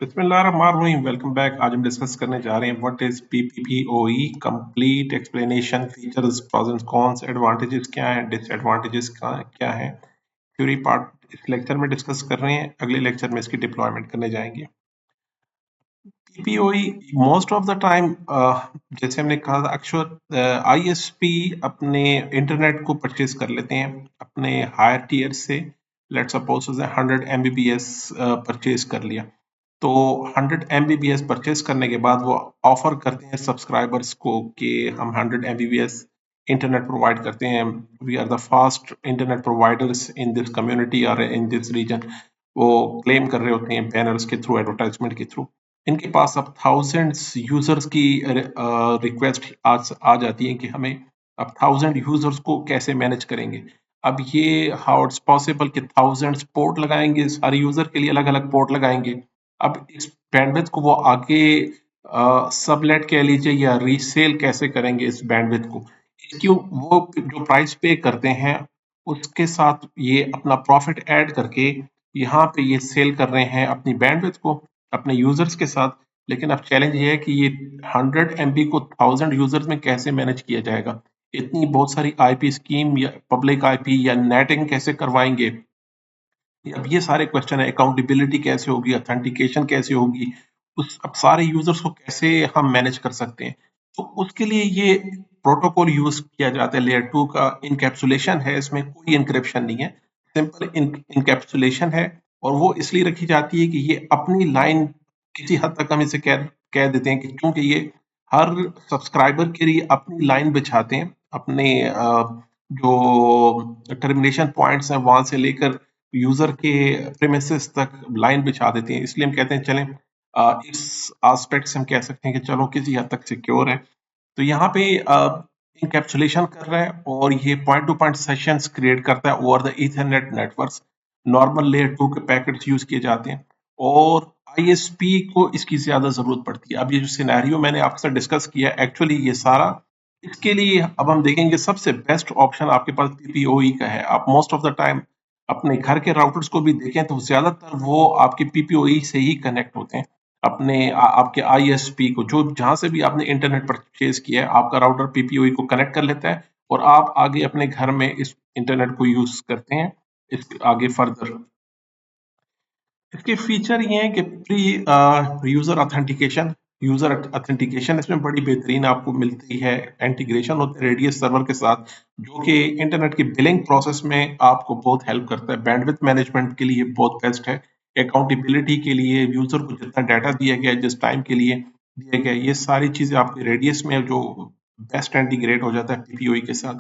बिस्मिल्लाहिर्रहमानिर्रहीम। Welcome back. आज हम डिस्कस करने जा रहे हैं what is PPPoE, complete explanation, features, pros and cons, advantages क्या हैं, डिसएडवांटेजेस क्या हैं। थ्योरी पार्ट इस लेक्चर में डिस्कस कर रहे हैं, अगले लेक्चर में इसकी डिप्लॉयमेंट करने जाएंगे। पीपीओई मोस्ट ऑफ द टाइम जैसे हमने कहा था, अक्सर आईएसपी अपने इंटरनेट को परचेज कर लेते हैं अपने हायर टीयर से। लेट सपोज 100 एमबीपीएस परचेज कर लिया, तो 100 एमबीपीएस परचेज करने के बाद वो ऑफर करते हैं सब्सक्राइबर्स को कि हम 100 एमबीपीएस इंटरनेट प्रोवाइड करते हैं, we are the fast internet providers in this community और इन दिस रीजन। वो क्लेम कर रहे होते हैं बैनर्स के थ्रू, एडवर्टाइजमेंट के थ्रू। इनके पास अब थाउजेंड्स यूजर्स की रिक्वेस्ट आ जाती है कि हमें अब 1000 यूजर्स को कैसे मैनेज करेंगे। अब ये हाउ इट्स पॉसिबल कि थाउजेंड्स पोर्ट लगाएंगे, सारे यूजर के लिए अलग अलग पोर्ट लगाएंगे। अब इस बैंडविड्थ को वो आगे सबलेट कह लीजिए या रीसेल कैसे करेंगे इस बैंडविड्थ को। क्यों वो जो प्राइस पे करते हैं उसके साथ ये अपना प्रॉफिट ऐड करके यहाँ पे ये सेल कर रहे हैं अपनी बैंडविड्थ को अपने यूजर्स के साथ। लेकिन अब चैलेंज ये है कि ये 100 एमबी को 1000 यूजर्स में कैसे मैनेज किया जाएगा। इतनी बहुत सारी आईपी स्कीम या पब्लिक आईपी या नेटिंग कैसे करवाएंगे। अब ये सारे क्वेश्चन है, अकाउंटेबिलिटी कैसे होगी, ऑथेंटिकेशन कैसे होगी, उस अब सारे यूजर्स को कैसे हम मैनेज कर सकते हैं। तो उसके लिए ये प्रोटोकॉल यूज किया जाता है। लेयर 2 का इनकैप्सुलेशन है, इसमें कोई इंक्रिप्शन नहीं है, सिंपल इनकैप्सुलेशन है। और वो इसलिए रखी जाती है कि ये अपनी लाइन किसी हद तक हम इसे कह देते हैं कि क्योंकि ये हर सब्सक्राइबर के लिए अपनी लाइन बिछाते हैं, अपने जो टर्मिनेशन पॉइंट्स हैं वहां से लेकर यूजर के प्रेमिसेस तक लाइन बिछा देती हैं। इसलिए हम कहते हैं चलें इस एस्पेक्ट से हम कह सकते हैं कि चलो किसी हद तक सिक्योर है। तो यहाँ पे इनकैप्सुलेशन कर रहा है और ये point to point sessions create करता है over the Ethernet networks. Normal layer 2 के पैकेट्स यूज किए जाते हैं और आईएसपी को इसकी ज्यादा जरूरत पड़ती है। अब ये जो सिनेरियो मैंने आपके साथ डिस्कस किया, एक्चुअली ये सारा इसके लिए अब हम देखेंगे सबसे बेस्ट ऑप्शन आपके पास पीपीओई का है। आप मोस्ट ऑफ द टाइम अपने घर के राउटर्स को भी देखें तो ज्यादातर वो आपके पीपीओई से ही कनेक्ट होते हैं। अपने आपके आईएसपी को जो जहां से भी आपने इंटरनेट परचेज किया है, आपका राउटर पीपीओई को कनेक्ट कर लेता है और आप आगे अपने घर में इस इंटरनेट को यूज करते हैं। इस आगे फर्दर इसके फीचर ये हैं कि प्री यूजर ऑथेंटिकेशन इसमें बड़ी बेहतरीन आपको मिलती है। इंटीग्रेशन होते हैं रेडियस सर्वर के साथ, जो कि इंटरनेट की बिलिंग प्रोसेस में आपको बहुत हेल्प करता है। बैंडविड्थ मैनेजमेंट के लिए बहुत बेस्ट है। अकाउंटेबिलिटी के लिए यूजर को जितना डाटा दिया गया है, जिस टाइम के लिए दिया गया है, ये सारी चीजें आपके रेडियस में जो बेस्ट इंटीग्रेट हो जाता है पीपीओई के साथ।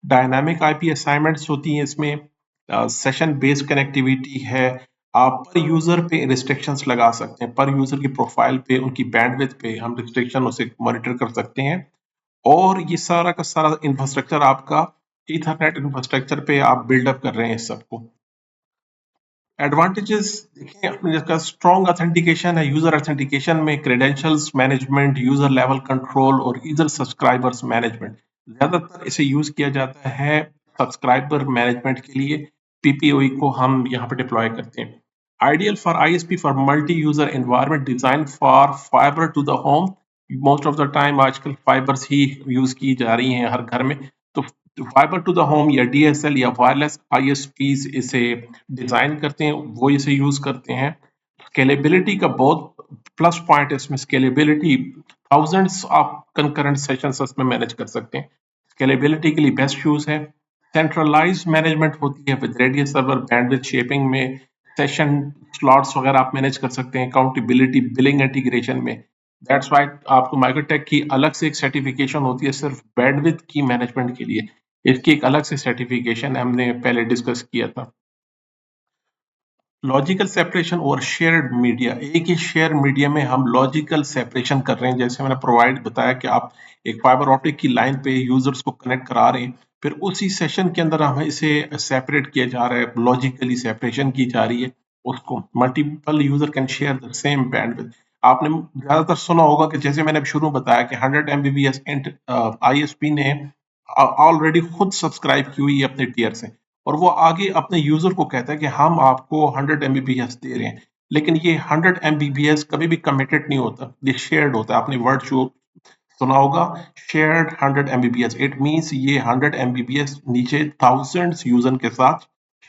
डायनामिक आईपी असाइनमेंट्स होती हैं इसमें, सेशन बेस्ड कनेक्टिविटी है। आप पर यूजर पे रिस्ट्रिक्शंस लगा सकते हैं, पर यूजर की प्रोफाइल पे, उनकी बैंडविड्थ पे हम रिस्ट्रिक्शन उसे मॉनिटर कर सकते हैं। और ये सारा का सारा इंफ्रास्ट्रक्चर आपका ईथरनेट इंफ्रास्ट्रक्चर पे आप बिल्डअप कर रहे हैं इस सबको। एडवांटेजेस देखिए, अपने जिसका स्ट्रॉन्ग ऑथेंटिकेशन है। यूजर ऑथेंटिकेशन में credentials management, user level control और यूजर सब्सक्राइबर्स मैनेजमेंट, ज्यादातर इसे यूज किया जाता है सब्सक्राइबर मैनेजमेंट के लिए। पीपीओई को हम यहाँ पे डिप्लॉय करते हैं। Ideal for ISP for multi user environment, design for fibre to the home. Most of the time आजकल फाइबर्स ही यूज की जा रही हैं हर घर में, तो फाइबर टू द होम या डीएसएल या वायरलेस आईएसपीज इसे डिजाइन करते हैं, वो इसे यूज करते हैं। स्केलेबिलिटी का बहुत प्लस पॉइंट है इसमें, scalability thousands of concurrent sessions इसमें मैनेज कर सकते हैं। स्केलेबिलिटी के लिए बेस्ट यूज है। सेंट्रलाइज मैनेजमेंट होती है with radius server, bandwidth shaping में, सेशन स्लॉट्स वगैरह आप मैनेज कर सकते हैं। अकाउंटेबिलिटी बिलिंग इंटीग्रेशन में, दैट्स वाई आपको माइक्रोटेक की अलग से एक सर्टिफिकेशन होती है सिर्फ बैंडविड्थ की मैनेजमेंट के लिए। इसकी एक अलग से सर्टिफिकेशन हमने पहले डिस्कस किया था। लॉजिकल सेपरेशन और शेयर्ड मीडिया, एक ही शेयर मीडिया में हम लॉजिकल सेपरेशन कर रहे हैं। जैसे मैंने प्रोवाइड बताया कि आप एक फाइबर ऑप्टिक की लाइन पे यूजर्स को कनेक्ट करा रहे हैं, फिर उसी सेशन के अंदर हमें इसे सेपरेट किया जा रहा है, लॉजिकली सेपरेशन की जा रही है। उसको multiple user can share the same bandwidth. आपने ज्यादातर सुना होगा कि जैसे मैंने शुरू में बताया कि 100 एमबीबीएस आईएसपी ने ऑलरेडी खुद सब्सक्राइब की हुई है अपने टीयर से, और वो आगे अपने यूजर को कहता है कि हम आपको 100 एमबीपीएस दे रहे हैं। लेकिन ये 100 एमबीबीएस कभी भी कमिटेड नहीं होता, ये शेयर्ड होता है। आपने वर्ड जो सुना होगा, शेयर्ड 100 एमबीबीएस, इट मींस ये 100 एमबीबीएस नीचे थाउजेंड्स यूजर के साथ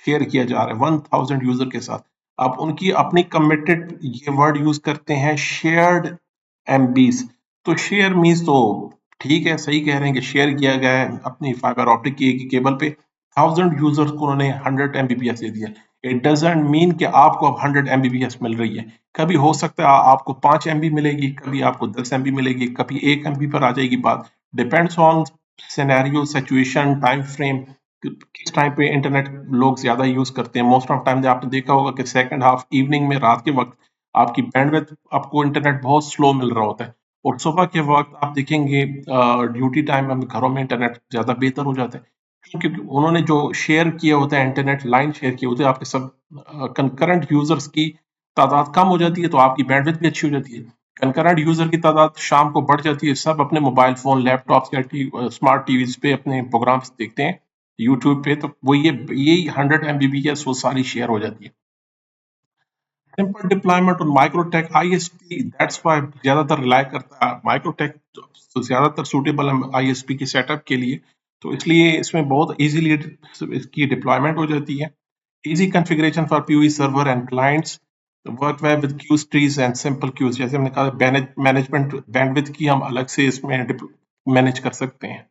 शेयर किया जा रहा है, 1000 यूजर के साथ। आप उनकी अपनी कमिटेड ये वर्ड यूज करते हैं शेयर्ड एमबीज। तो शेयर मीन्स तो ठीक है, सही कह रहे हैं कि शेयर किया गया है अपनी फाइबर ऑप्टिक की केबल पे, 1000 यूजर्स को उन्होंने 100 एमबीपीएस दे दिया। इट डजंट मीन कि आपको अब 100 एमबीपीएस मिल रही है। कभी हो सकता है आपको 5 एमबी मिलेगी, कभी आपको 10 एमबी मिलेगी, कभी 1 एमबी पर आ जाएगी बात। Depends on scenario, situation, time frame, किस टाइम पे इंटरनेट लोग ज्यादा यूज करते हैं। मोस्ट ऑफ टाइम आपने देखा होगा कि सेकंड हाफ इवनिंग में, रात के वक्त आपकी बैंडविड्थ, आपको इंटरनेट बहुत स्लो मिल रहा होता है, और सुबह के वक्त आप देखेंगे ड्यूटी टाइम में घरों में इंटरनेट ज़्यादा बेहतर हो जाता है, क्योंकि उन्होंने जो शेयर किया होता है, इंटरनेट लाइन शेयर किए होते हैं, आपके सब कंकरेंट यूजर्स की तादाद कम हो जाती है, तो आपकी बैंडविड्थ भी अच्छी हो जाती है। कंकरेंट यूजर की तादाद शाम को बढ़ जाती है, सब अपने मोबाइल फोन, लैपटॉप या स्मार्ट टीवीज पे अपने प्रोग्राम्स देखते हैं यूट्यूब पे, तो वो यही 100 एमबीबीएस वो सारी शेयर हो जाती है। सिंपल डिप्लॉयमेंट और माइक्रोटेक आईएसपी, दैट्स व्हाई ज्यादातर रिलाय करता है माइक्रोटेक, तो ज्यादातर सूटेबल है आईएसपी के सेटअप के लिए, तो इसलिए इसमें बहुत इजीली इसकी डिप्लॉयमेंट हो जाती है। Easy configuration for PoE server and clients, work well with queues trees and simple queues, जैसे हमने कहा मैनेजमेंट बैंडविड्थ की हम अलग से इसमें मैनेज कर सकते हैं।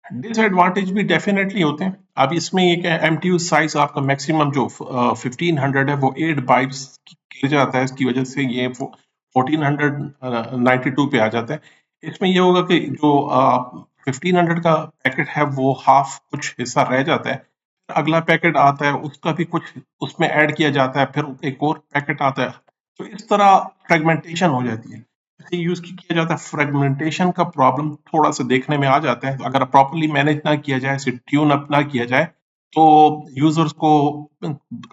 डिसएडवांटेज भी डेफिनेटली होते हैं। अब इसमें एक एमटीयू साइज आपका मैक्सिमम जो 1500 है, वो 8 बाइट्स गिर जाता है, इसकी वजह से ये 1492 पे आ जाता है। इसमें ये होगा कि जो 1500 का पैकेट है वो हाफ कुछ हिस्सा रह जाता है, अगला पैकेट आता है उसका भी कुछ उसमें ऐड किया जाता है, फिर एक और पैकेट आता है, तो इस तरह फ्रेगमेंटेशन हो जाती है। इसे यूज किया जाता है। फ्रेगमेंटेशन का प्रॉब्लम थोड़ा सा देखने में आ जाता है, तो अगर प्रॉपर्ली मैनेज ना किया जाए, इसे ट्यून अप ना किया जाए, तो यूजर्स को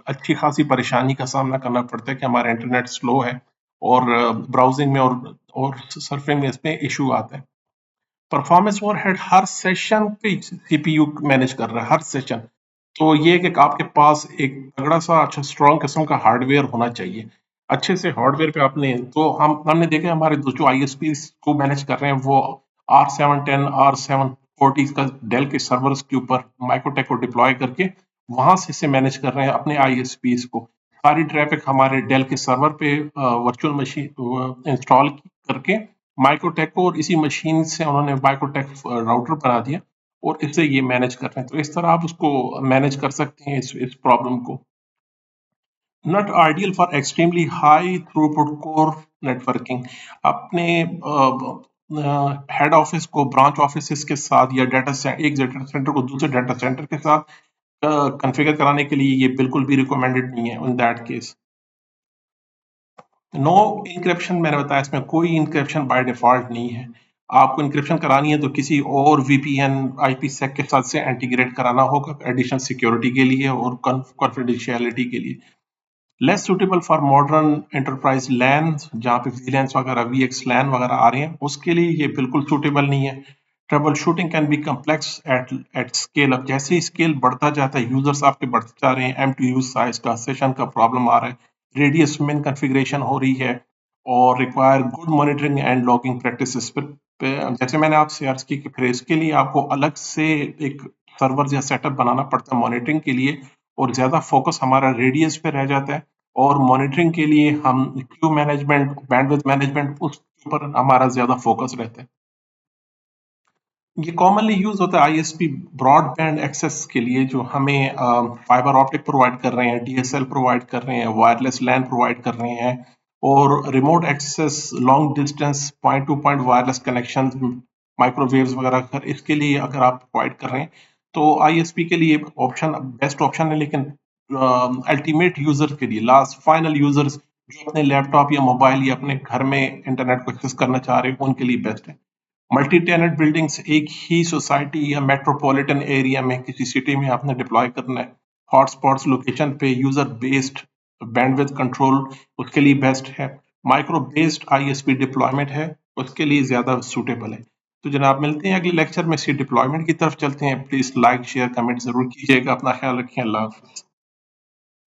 अच्छी खासी परेशानी का सामना करना पड़ता है कि हमारा इंटरनेट स्लो है, और ब्राउजिंग में और सर्फिंग में इसमें इशू आता है। परफॉर्मेंस ओवरहेड हर सेशन पे सीपीयू मैनेज कर रहा है, हर सेशन। तो ये कि आपके पास एक तगड़ा सा अच्छा स्ट्रॉन्ग किस्म का हार्डवेयर होना चाहिए। अच्छे से हार्डवेयर पे आपने, तो हमने देखा हमारे जो आईएसपी को मैनेज कर रहे हैं वो R710 R740 का डेल के सर्वर्स के ऊपर माइक्रोटेक को डिप्लॉय करके वहां से इसे मैनेज कर रहे हैं अपने आईएसपी को। सारी ट्रैफिक हमारे डेल के सर्वर पे वर्चुअल मशीन इंस्टॉल करके माइक्रोटेक को, और इसी मशीन से उन्होंने माइक्रोटेक राउटर बना दिया और इससे ये मैनेज कर रहे हैं। तो इस तरह आप उसको मैनेज कर सकते हैं इस प्रॉब्लम को। Not ideal for extremely high throughput core networking. अपने हेड ऑफिस को ब्रांच ऑफिस के साथ या एक डाटा सेंटर को दूसरे डाटा सेंटर के साथ कॉन्फ़िगर कराने के लिए ये बिल्कुल भी रिकमेंडेड नहीं है in that case. No encryption, मैंने बताया इसमें कोई इंक्रिप्शन बाय डिफॉल्ट नहीं है। आपको इंक्रिप्शन करानी है तो किसी और वीपीएन आईपीसेक के साथ से इंटीग्रेट कराना होगा एडिशनल सिक्योरिटी के लिए और कॉन्फिडेंशियलिटी के लिए। Less suitable for modern enterprise LAN, जहाँ पे वीलैंस वगैरह वीएक्स लैन वगैरह आ रहे हैं, उसके लिए ये बिल्कुल सूटेबल नहीं है। Trouble shooting can be complex at scale. अब जैसे ही स्केल बढ़ता जाता है, यूजर्स आपके बढ़ते जा रहे हैं, एम टू यूज साइज का, सेशन का प्रॉब्लम आ रहा है, रेडियस मिन कॉन्फ़िगरेशन हो रही है, और require good monitoring and logging practices पर जैसे मैंने आपसे अर्ज की कि फिर इसके लिए आपको अलग से एक सर्वर या सेटअप बनाना पड़ता है मॉनिटरिंग के लिए, और ज़्यादा फोकस हमारा रेडियस पे रह जाता है, और मॉनिटरिंग के लिए हम क्यू मैनेजमेंट, बैंडविड्थ मैनेजमेंट, उस ऊपर हमारा ज़्यादा फोकस रहता है। ये कॉमनली यूज होता है आईएसपी ब्रॉडबैंड एक्सेस के लिए, जो हमें फाइबर ऑप्टिक प्रोवाइड कर रहे हैं, डीएसएल प्रोवाइड कर रहे हैं, वायरलेस लैन प्रोवाइड कर रहे हैं, और remote access, long distance point to point wireless connection, microwaves वगैरह, इसके लिए अगर आप प्रोवाइड कर रहे हैं तो आईएसपी के लिए ऑप्शन बेस्ट ऑप्शन है। लेकिन अल्टीमेट यूजर के लिए, लास्ट फाइनल यूजर्स जो अपने लैपटॉप या मोबाइल या अपने घर में इंटरनेट को एक्सेस करना चाह रहे हैं, उनके लिए बेस्ट है। मल्टी टेनेंट बिल्डिंग्स एक ही सोसाइटी या मेट्रोपॉलिटन एरिया में किसी सिटी में आपने डिप्लॉय करना है, हॉटस्पॉट्स लोकेशन पे यूजर बेस्ड बैंडविड्थ कंट्रोल उसके लिए बेस्ट है। माइक्रो बेस्ड आईएसपी डिप्लॉयमेंट है, उसके लिए ज़्यादा सूटेबल है। तो जनाब, मिलते हैं अगले लेक्चर में, इसी डिप्लॉयमेंट की तरफ चलते हैं। प्लीज़ लाइक शेयर कमेंट ज़रूर कीजिएगा। अपना ख्याल रखें। अल्लाह हाफ़िज़।